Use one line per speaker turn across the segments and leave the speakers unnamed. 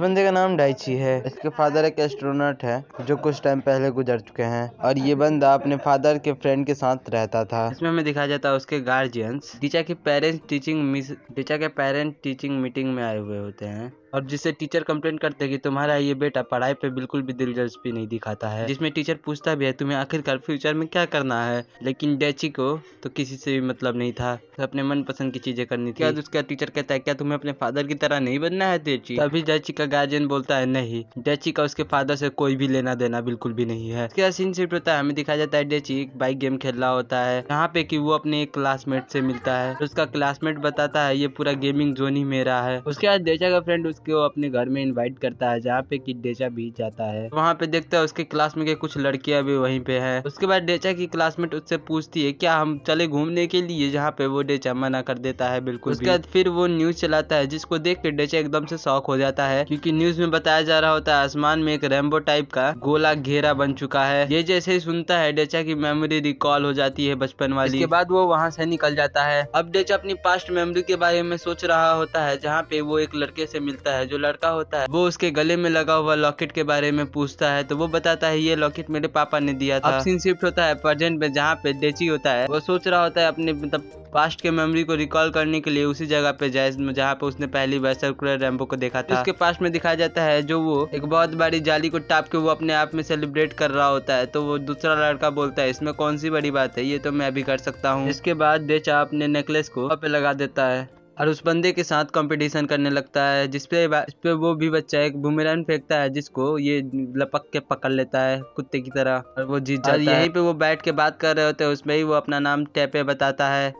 बंदे का नाम डाइची है। इसके फादर एक एस्ट्रोनॉट है जो कुछ टाइम पहले गुजर चुके हैं और ये बंदा अपने फादर के फ्रेंड के साथ रहता था। इसमें हमें दिखाया जाता है उसके गार्जियंस टीचर के पेरेंट टीचिंग मीटिंग में आए हुए होते हैं और जिससे टीचर कंप्लेंट करते हैं कि तुम्हारा ये बेटा पढ़ाई पे बिल्कुल भी दिलचस्पी नहीं दिखाता है, जिसमें टीचर पूछता भी है तुम्हें आखिरकार फ्यूचर में क्या करना है, लेकिन डेची को तो किसी से भी मतलब नहीं था, तो अपने मनपसंद की चीजें करनी थी। उसका टीचर कहता है क्या तुम्हें अपने फादर की तरह नहीं बनना है डेची? तभी डेची का गार्जियन बोलता है नहीं, डेची का उसके फादर से कोई भी लेना देना बिल्कुल भी नहीं है। इसके सीन शिफ्ट होता है, हमें दिखाया जाता है डेची एक बाइक गेम खेल रहा होता है यहाँ पे कि वो अपने एक क्लासमेट से मिलता है। उसका क्लासमेट बताता है ये पूरा गेमिंग जोन ही मेरा है। उसके बाद डेचा का फ्रेंड उसको अपने घर में इनवाइट करता है जहाँ पे कि डेचा भी जाता है। वहाँ पे देखता है उसके क्लास में के कुछ लड़कियां भी वहीं पे है। उसके बाद डेचा की क्लासमेट उससे पूछती है क्या हम चले घूमने के लिए, जहाँ पे वो डेचा मना कर देता है बिल्कुल। उसके बाद फिर वो न्यूज चलाता है जिसको देख के डेचा एकदम से शॉक हो जाता है क्योंकि न्यूज में बताया जा रहा होता है आसमान में एक रेनबो टाइप का गोला घेरा बन चुका है। ये जैसे ही सुनता है डेचा की मेमोरी रिकॉल हो जाती है बचपन वाली। इसके बाद वो वहाँ से निकल जाता है। अब डेचा अपनी पास्ट मेमोरी के बारे में सोच रहा होता है जहाँ पे वो एक लड़के से मिलता है। जो लड़का होता है वो उसके गले में लगा हुआ लॉकेट के बारे में पूछता है तो वो बताता है ये लॉकेट मेरे पापा ने दिया था। अब सीन शिफ्ट होता है प्रेजेंट में जहाँ पे डेची होता है वो सोच रहा होता है अपने मतलब पास्ट के मेमोरी को रिकॉल करने के लिए उसी जगह पे जाए जहाँ पे उसने पहली बार सर्कुलर रेनबो को देखा था। उसके पास्ट में दिखाया जाता है जो वो एक बहुत बड़ी जाली को टाप के वो अपने आप में सेलिब्रेट कर रहा होता है। तो वो दूसरा लड़का बोलता है इसमें कौन सी बड़ी बात है, ये तो मैं भी कर सकता हूँ। इसके बाद डेचा अपने नेकलेस को पे लगा देता है और उस बंदे के साथ कंपटीशन करने लगता है जिसपे वो भी बच्चा एक बूमेरैंग फेंकता है जिसको ये लपक के पकड़ लेता है कुत्ते की तरह और वो जीत जाता है। यहीं पे वो बैठ के बात कर रहे होते हैं उसमें ही वो अपना नाम टैपे बताता है।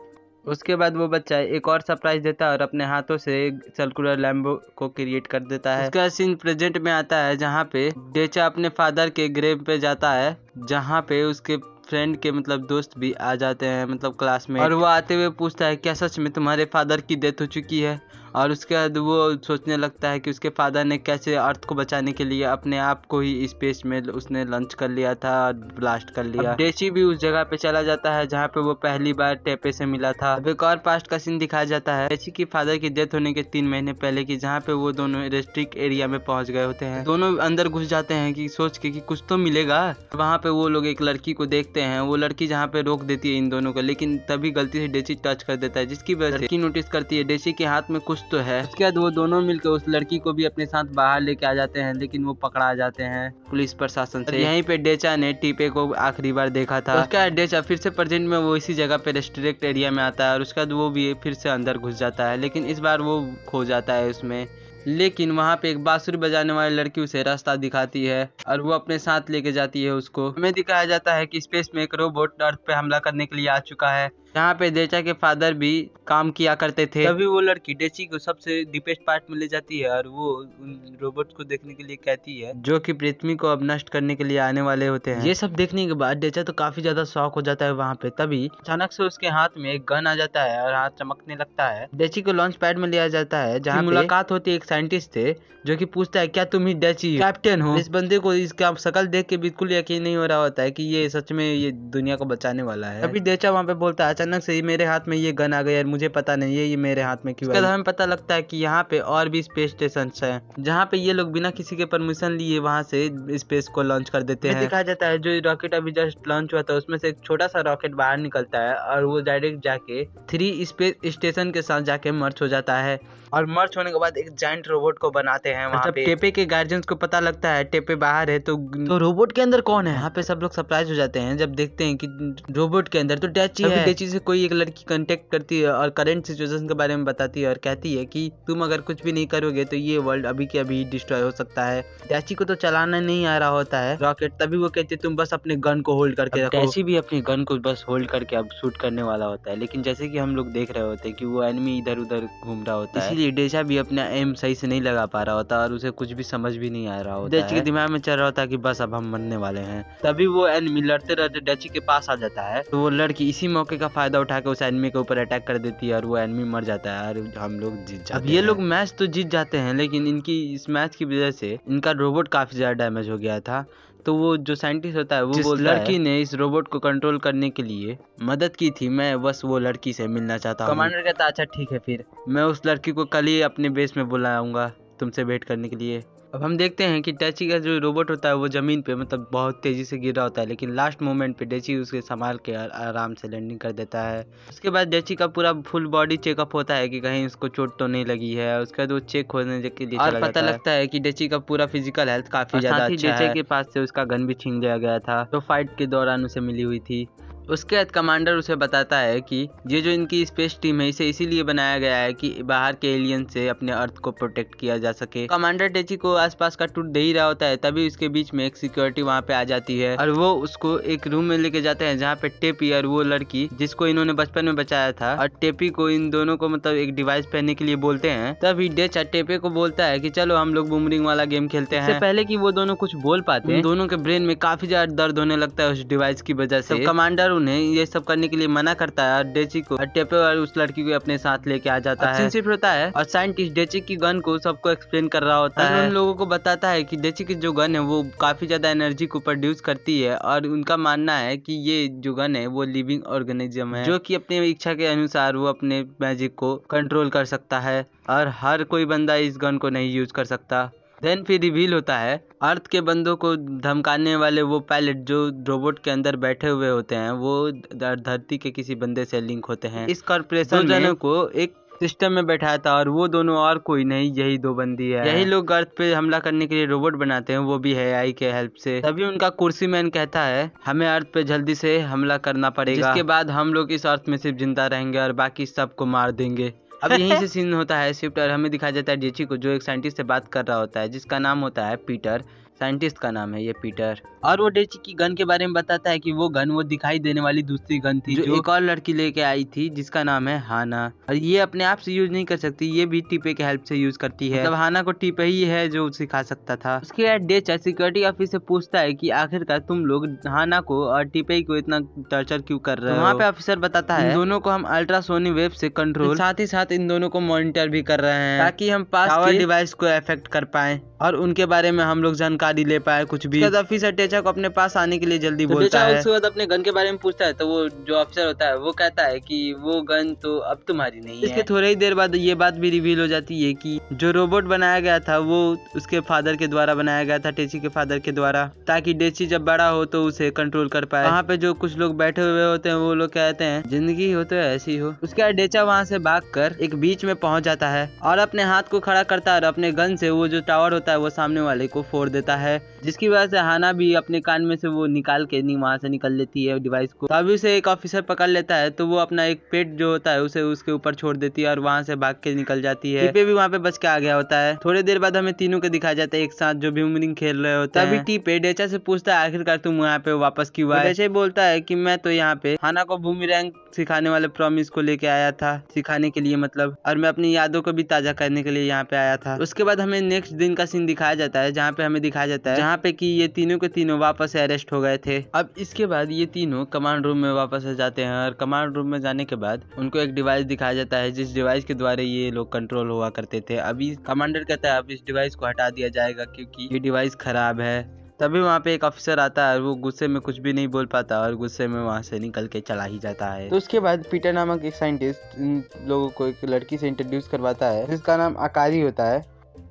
उसके बाद वो बच्चा एक और सरप्राइज देता है और अपने हाथों से सर्कुलर लैम्बो को क्रिएट कर देता है। उसका सीन प्रेजेंट में आता है जहाँ पे डेचा अपने फादर के ग्रेव पे जाता है जहाँ पे उसके फ्रेंड के मतलब दोस्त भी आ जाते हैं मतलब क्लास में, और वो आते हुए पूछता है क्या सच में तुम्हारे फादर की डेथ हो चुकी है। और उसके बाद वो सोचने लगता है कि उसके फादर ने कैसे अर्थ को बचाने के लिए अपने आप को ही स्पेस में उसने लॉन्च कर लिया था और ब्लास्ट कर लिया। डेची भी उस जगह पे चला जाता है जहाँ पे वो पहली बार टेपे से मिला था। अब एक और पास्ट का सीन दिखाया जाता है डेची की फादर की डेथ होने के 3 महीने पहले की, जहाँ पे वो दोनों रेस्ट्रिक्ट एरिया में पहुंच गए होते हैं। दोनों अंदर घुस जाते हैं कि सोच के कि कुछ तो मिलेगा। वहाँ पे वो लोग एक लड़की को देखते हैं, वो लड़की जहाँ पे रोक देती है इन दोनों को, लेकिन तभी गलती से डेची टच कर देता है जिसकी वजह से लड़की नोटिस करती है डेची के हाथ में कुछ तो है। उसके बाद वो दोनों मिलकर उस लड़की को भी अपने साथ बाहर लेके आ जाते हैं लेकिन वो पकड़ा जाते हैं पुलिस प्रशासन से। यहीं पे डेचा ने टीपे को आखिरी बार देखा था। उसके बाद डेचा फिर से प्रेजेंट में वो इसी जगह पे रेस्ट्रिक्ट एरिया में आता है और उसके बाद वो भी फिर से अंदर घुस जाता है, लेकिन इस बार वो खो जाता है उसमें। लेकिन वहाँ पे एक बांसुरी बजाने वाली लड़की उसे रास्ता दिखाती है और वो अपने साथ लेके जाती है उसको। हमें दिखाया जाता है कि स्पेस में एक रोबोट अर्थ पे हमला करने के लिए आ चुका है जहाँ पे डेचा के फादर भी काम किया करते थे। तभी वो लड़की डेची को सबसे डीपेस्ट पार्ट में ले जाती है और वो उन रोबोट को देखने के लिए कहती है जो कि पृथ्वी को अब नष्ट करने के लिए आने वाले होते हैं। ये सब देखने के बाद डेचा तो काफी ज्यादा शॉक हो जाता है वहाँ पे। तभी अचानक से उसके हाथ में एक गन आ जाता है और हाथ चमकने लगता है। डेची को लॉन्च पैड में लिया जाता है जहाँ मुलाकात होती है एक साइंटिस्ट थे जो कि पूछता है क्या तुम ही डेची कैप्टन हो। इस बंदे को इसका शक्ल देख के बिल्कुल यकीन नहीं हो रहा होता है कि ये सच में ये दुनिया को बचाने वाला है। अभी डेचा वहाँ पे बोलता है अचानक से मेरे हाथ में ये गन आ गई और मुझे पता नहीं ये मेरे हाथ में क्यों। हमें पता लगता है कि यहाँ पे और भी स्पेस स्टेशन है जहाँ पे ये लोग बिना किसी के परमिशन लिए वहाँ से स्पेस को लॉन्च कर देते हैं। दिखाया जाता है जो रॉकेट अभी जस्ट लॉन्च हुआ था उसमें से एक छोटा सा रॉकेट बाहर निकलता है और वो डायरेक्ट जाके 3 स्पेस स्टेशन के साथ जाके मर्ज हो जाता है और मर्ज होने के बाद एक जायंट रोबोट को बनाते हैं वहाँ पे। टेपे के गार्जियंस को पता लगता है टेपे बाहर है तो रोबोट के अंदर कौन है। यहाँ पे सब लोग सरप्राइज हो जाते हैं जब देखते हैं कि रोबोट के अंदर तो डेची है। डेची से कोई एक लड़की कांटेक्ट करती है और करंट सिचुएशन के बारे में बताती है और कहती है कि तुम अगर कुछ भी नहीं करोगे तो ये वर्ल्ड अभी के अभी डिस्ट्रॉय हो सकता है। डेची को तो चलाना नहीं आ रहा होता है रॉकेट, तभी वो कहती है तुम बस अपने गन को होल्ड करके रखो। डेची भी अपनी गन को बस होल्ड करके अब शूट करने वाला होता है, लेकिन जैसे कि हम लोग देख रहे होते हैं कि वो एनिमी इधर उधर घूम रहा होता है, इसलिए डेचा भी अपना एम सही से नहीं लगा पा रहा होता और उसे कुछ भी समझ भी नहीं आ रहा होता। डेची के दिमाग में चल रहा होता है कि बस अब हम मरने वाले हैं। तभी वो एनिमी लड़ते लड़ते डेची के पास आ जाता है तो वो लड़की इसी मौके का फायदा उठा के उस एनिमी के ऊपर अटैक कर देती है और वो एनिमी मर जाता है और हम लोग जीत जाते हैं। अब ये लोग मैच तो जीत जाते हैं लेकिन इनकी इस मैच की वजह से इनका रोबोट काफी ज्यादा डैमेज हो गया था। तो वो जो साइंटिस्ट होता है वो बोलता है लड़की ने इस रोबोट को कंट्रोल करने के लिए मदद की थी, मैं बस वो लड़की से मिलना चाहता हूँ। कमांडर कहता अच्छा ठीक है फिर मैं उस लड़की को कल ही अपने बेस में बुलाऊंगा। तुमसे भेंट करने के लिए। अब हम देखते हैं कि डेची का जो रोबोट होता है वो ज़मीन पे मतलब बहुत तेज़ी से गिर रहा होता है, लेकिन लास्ट मोमेंट पे डेची उसके संभाल के आराम से लैंडिंग कर देता है। उसके बाद डेची का पूरा फुल बॉडी चेकअप होता है कि कहीं उसको चोट तो नहीं लगी है। उसके बाद वो चेक होने के लिए और पता लगता है कि डेची का पूरा फिजिकल हेल्थ काफ़ी ज़्यादा अच्छा है। डेची के पास से उसका गन भी छीन लिया गया था जो फाइट के दौरान उसे मिली हुई थी। उसके बाद कमांडर उसे बताता है कि ये जो इनकी स्पेस टीम है इसे इसीलिए बनाया गया है कि बाहर के एलियन से अपने अर्थ को प्रोटेक्ट किया जा सके। कमांडर डेची को आसपास का टूर दे ही रहा होता है, तभी उसके बीच में एक सिक्योरिटी वहाँ पे आ जाती है और वो उसको एक रूम में लेके जाते हैं जहाँ पे टेपी और वो लड़की जिसको इन्होंने बचपन में बचाया था और टेपी को इन दोनों को मतलब एक डिवाइस पहनने के लिए बोलते हैं। तभी डेचा टेपे को बोलता है कि चलो हम लोग बूमरिंग वाला गेम खेलते हैं। इससे पहले कि वो दोनों कुछ बोल पाते हैं दोनों के ब्रेन में काफी ज्यादा दर्द होने लगता है उस डिवाइस की वजह से। कमांडर उन्हें ये सब करने के लिए मना करता है और डेची को टेपे और उस लड़की को अपने साथ लेके आ जाता है। सिर्फ होता है और साइंटिस्ट डेची की गन को सबको एक्सप्लेन कर रहा होता है। उन लोगों को बताता है कि डेची की जो गन है वो काफी ज्यादा एनर्जी को प्रोड्यूस करती है और उनका मानना है कि ये जो गन है वो लिविंग ऑर्गेनिज्म है जो कि अपनी इच्छा के अनुसार वो अपने मैजिक को कंट्रोल कर सकता है और हर कोई बंदा इस गन को नहीं यूज कर सकता। देन फिर रिवील होता है अर्थ के बंदों को धमकाने वाले वो पायलट जो रोबोट के अंदर बैठे हुए होते हैं वो धरती के किसी बंदे से लिंक होते हैं। इस कॉर्पोरेशन जनों को एक सिस्टम में बैठाया था और वो दोनों और कोई नहीं, यही दो बंदी है। यही लोग अर्थ पे हमला करने के लिए रोबोट बनाते हैं, वो भी है AI के हेल्प से। तभी उनका कुर्सी मैन कहता है हमें अर्थ पे जल्दी से हमला करना पड़ेगा, जिसके बाद हम लोग इस अर्थ में सिर्फ जिंदा रहेंगे और बाकी सबको मार देंगे। अब यहीं से सीन होता है शिफ्ट और हमें दिखाया जाता है डेची को जो एक साइंटिस्ट से बात कर रहा होता है जिसका नाम होता है पीटर। साइंटिस्ट का नाम है ये पीटर और वो डेची की गन के बारे में बताता है कि वो गन वो दिखाई देने वाली दूसरी गन थी जो एक और लड़की लेके आई थी जिसका नाम है हाना और ये अपने आप से यूज नहीं कर सकती, ये भी टीपे के हेल्प से यूज करती है। मतलब हाना को टीपे ही है जो सिखा सकता था। उसके बाद डेचा सिक्योरिटी ऑफिस से पूछता है कि आखिरकार तुम लोग हाना को और टीपे को इतना टॉर्चर क्यों कर रहे हो। वहाँ पे ऑफिसर बताता है इन दोनों को हम अल्ट्रासोनिक वेव से कंट्रोल साथ ही साथ इन दोनों को मॉनिटर भी कर रहे हैं ताकि हम पास के डिवाइस को अफेक्ट कर पाए और उनके बारे में हम लोग जानकारी ले पाए कुछ भी। ऑफिसर डेचा को अपने पास आने के लिए जल्दी बोलता है। उसके बाद अपने गन के बारे में पूछता है तो वो जो ऑफिसर होता है वो कहता है कि वो गन तो अब तुम्हारी नहीं है। इसके थोड़ी ही देर बाद ये बात भी रिवील हो जाती है कि जो रोबोट बनाया गया था वो उसके फादर के द्वारा बनाया गया था, डेची के फादर के द्वारा, ताकि डेची जब बड़ा हो तो उसे कंट्रोल कर पाए। वहाँ पे जो कुछ लोग बैठे हुए होते हैं वो लोग कहते हैं जिंदगी हो तो ऐसी हो। उसके बाद डेचा वहाँ से भागकर एक बीच में पहुंच जाता है और अपने हाथ को खड़ा करता है और अपने गन से वो जो टावर होता है वो सामने वाले को फोड़ देता है, जिसकी वजह से हाना भी अपने कान में से वो निकाल के वहां से निकल लेती है डिवाइस को। तभी उसे एक ऑफिसर पकड़ लेता है तो वो अपना एक पेट जो होता है उसे उसके ऊपर छोड़ देती है और वहां से भाग के निकल जाती है। टीपे भी वहां पे बच के आ गया होता है। थोड़ी देर बाद हमें तीनों को दिखाया जाता है एक साथ जो बूमरिंग खेल रहे होते हैं। तभी टीपे डेचा से पूछता है आखिरकार तुम यहाँ पे वापस क्यों आए। डेचा बोलता है कि मैं तो यहाँ पे हाना को बूमरैंग सिखाने वाले प्रॉमिस को लेके आया था, सिखाने के लिए मतलब, और मैं अपनी यादों को भी ताजा करने के लिए यहाँ पे आया था। उसके बाद हमें नेक्स्ट दिन का सीन दिखाया जाता है जहाँ पे हमें दिखाया जाता है जहाँ पे कि ये तीनों के तीनों वापस अरेस्ट हो गए थे। अब इसके बाद ये तीनों कमांड रूम में वापस आ जाते हैं और कमांड रूम में जाने के बाद उनको एक डिवाइस दिखाया जाता है जिस डिवाइस के द्वारा ये लोग कंट्रोल हुआ करते थे। अभी कमांडर कहता है अब इस डिवाइस को हटा दिया जाएगा क्योंकि ये डिवाइस खराब है। तभी वहाँ पे एक ऑफिसर आता है और वो गुस्से में कुछ भी नहीं बोल पाता और गुस्से में वहाँ से निकल के चला ही जाता है। तो उसके बाद पीटर नामक एक साइंटिस्ट इन लोगों को एक लड़की से इंट्रोड्यूस करवाता है जिसका नाम आकारी होता है,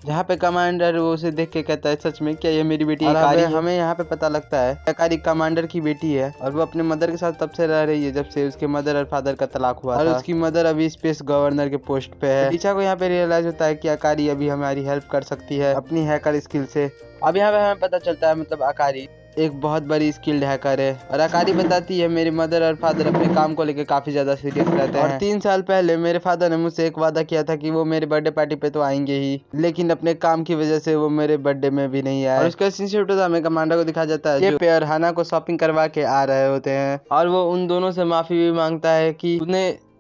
जहाँ पे कमांडर वो उसे देख के कहता है सच में क्या ये मेरी बेटी आकारी है? हमें यहाँ पे पता लगता है आकारी कमांडर की बेटी है और वो अपने मदर के साथ तब से रह रही है जब से उसके मदर और फादर का तलाक हुआ और उसकी मदर अभी स्पेस गवर्नर के पोस्ट पे है। टीचा को यहाँ पे रियलाइज होता है कि आकारी अभी हमारी हेल्प कर सकती है अपनी हैकर स्किल से। अब यहाँ पे हमें पता चलता है मतलब आकारी एक बहुत बड़ी स्किल्ड हैकर है और आकारी बताती है मेरे मदर और फादर अपने काम को लेकर काफी ज्यादा सीरियस रहते हैं और 3 साल पहले मेरे फादर ने मुझसे एक वादा किया था कि वो मेरे बर्थडे पार्टी पे तो आएंगे ही, लेकिन अपने काम की वजह से वो मेरे बर्थडे में भी नहीं आए। और उसका सीन हमें कमांडर को दिखाया जाता है ये पेयर हाना को शॉपिंग करवा के आ रहे होते हैं और वो उन दोनों से माफी भी मांगता है कि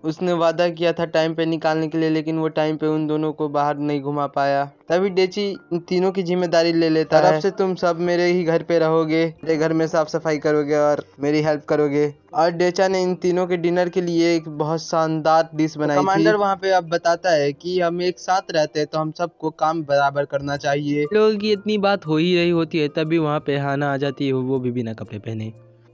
उसने वादा किया था टाइम पे निकालने के लिए, लेकिन वो टाइम पे उन दोनों को बाहर नहीं घुमा पाया। तभी डेची इन तीनों की जिम्मेदारी ले लेता है। अब से तुम सब मेरे ही घर पे रहोगे, मेरे घर में साफ सफाई करोगे और मेरी हेल्प करोगे। और डेचा ने इन तीनों के डिनर के लिए एक बहुत शानदार डिश बनाई थी। कमांडर वहाँ पे अब बताता है कि हम एक साथ रहते हैं तो हम सबको काम बराबर करना चाहिए। लोगों की इतनी बात हो ही रही होती है तभी वहाँ पे हाना आ जाती है, वो भी बिना कपड़े पहने।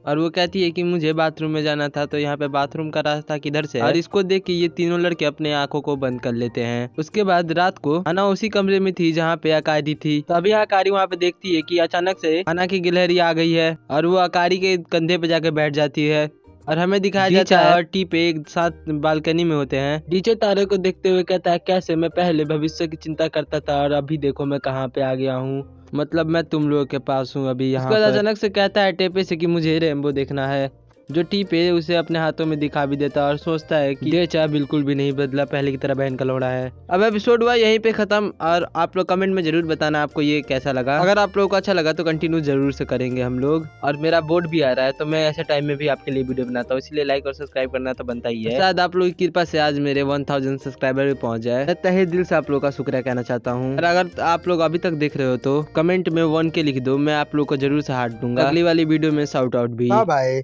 और वो कहती है कि मुझे बाथरूम में जाना था, तो यहाँ पे बाथरूम का रास्ता किधर से है। और इसको देख के ये तीनों लड़के अपने आंखों को बंद कर लेते हैं। उसके बाद रात को हना उसी कमरे में थी जहाँ पे अकारी थी। तो अभी अकारी वहाँ पे देखती है कि अचानक से हना की गिलहरी आ गई है और वो अकारी के कंधे पे जाके बैठ जाती है। और हमें दिखाया जाता है और टीपे एक साथ बालकनी में होते हैं। डीजे तारे को देखते हुए कहता है, कैसे मैं पहले भविष्य की चिंता करता था और अभी देखो मैं कहाँ पे आ गया हूँ, मतलब मैं तुम लोगों के पास हूँ अभी यहाँ पर। अचानक से कहता है टेपे से कि मुझे रेनबो देखना है, जो टीपे उसे अपने हाथों में दिखा भी देता है और सोचता है कि डेचा बिल्कुल भी नहीं बदला, पहले की तरह बहन का लौड़ा है। अब एपिसोड हुआ यहीं पे खत्म और आप लोग कमेंट में जरूर बताना आपको ये कैसा लगा। अगर आप लोगों को अच्छा लगा तो कंटिन्यू जरूर से करेंगे हम लोग। और मेरा बोर्ड भी आ रहा है तो मैं ऐसे टाइम में भी आपके लिए वीडियो बनाता हूँ, इसलिए लाइक और सब्सक्राइब करना तो बनता ही है। शायद आप लोगों की कृपा से आज मेरे 1000 सब्सक्राइबर भी पहुंच जाए। तहे दिल से आप लोग का शुक्रिया कहना चाहता हूँ। और अगर आप लोग अभी तक देख रहे हो तो कमेंट में 1K लिख दो, मैं आप लोग को जरूर से हार्ट दूंगा। अगली वाली वीडियो में शाउट आउट भी।
बाय।